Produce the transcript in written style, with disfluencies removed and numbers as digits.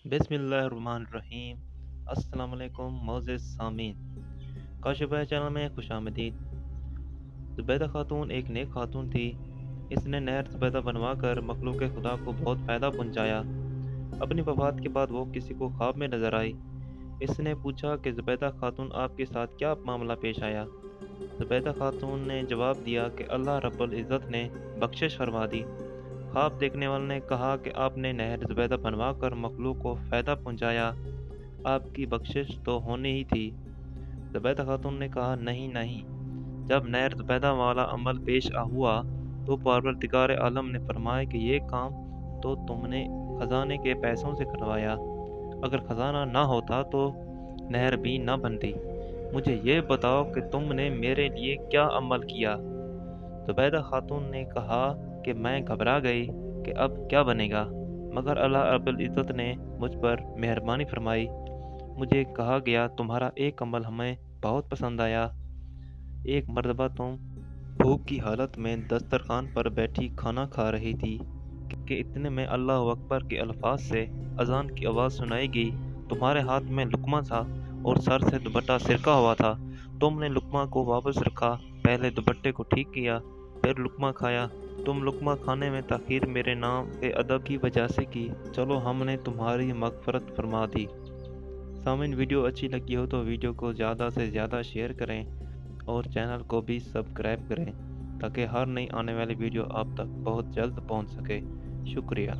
बिस्मिल्लाहिर्रहमानिर्रहीम। अस्सलाम वालेकुम मोअज़्ज़िज़ सामीन। काशिफ़ चैनल में खुश आमदीद। ज़ुबैदा खातून एक नेक खातून थी। इसने नहर ज़ुबैदा बनवा कर मखलूक खुदा को बहुत फ़ायदा पहुँचाया। अपनी वफ़ात के बाद वो किसी को ख्वाब में नज़र आई। इसने पूछा कि ज़ुबैदा खातून आपके साथ क्या मामला पेश आया। ज़ुबैदा खातून ने जवाब दिया कि अल्लाह रब्बुल इज़्ज़त ने बख्शिश फरमा दी। ख्वाब देखने वाले ने कहा कि आपने नहर ज़ुबैदा बनवा कर मखलूक को फ़ायदा पहुँचाया, आपकी बख्शिश तो होनी ही थी। ज़ुबैदा खातून ने कहा नहीं नहीं, जब नहर ज़ुबैदा वाला अमल पेश हुआ तो परवरदिगार आलम ने फरमाया कि ये काम तो तुमने खजाने के पैसों से करवाया, अगर खजाना ना होता तो नहर भी ना बनती। मुझे ये बताओ कि तुमने मेरे लिए क्या अमल किया। ज़ुबैदा खातून ने कहा कि मैं घबरा गई कि अब क्या बनेगा, मगर अल्लाह रब्बुल इज़्ज़त ने मुझ पर मेहरबानी फरमाई। मुझे कहा गया तुम्हारा एक अमल हमें बहुत पसंद आया। एक मर्तबा तुम भूख की हालत में दस्तरखान पर बैठी खाना खा रही थी कि इतने में अल्लाह अकबर के अल्फाज से अजान की आवाज़ सुनाई गई। तुम्हारे हाथ में लुकमा था और सर से दुपट्टा सिरका हुआ था। तुमने लुकमा को वापस रखा, पहले दुपट्टे को ठीक किया, फिर लुकमा खाया। तुम लुकमा खाने में ताखीर मेरे नाम के अदब की वजह से की। चलो हमने तुम्हारी मगफरत फरमा दी। सामीन, वीडियो अच्छी लगी हो तो वीडियो को ज़्यादा से ज़्यादा शेयर करें और चैनल को भी सब्सक्राइब करें ताकि हर नई आने वाली वीडियो आप तक बहुत जल्द पहुंच सके। शुक्रिया।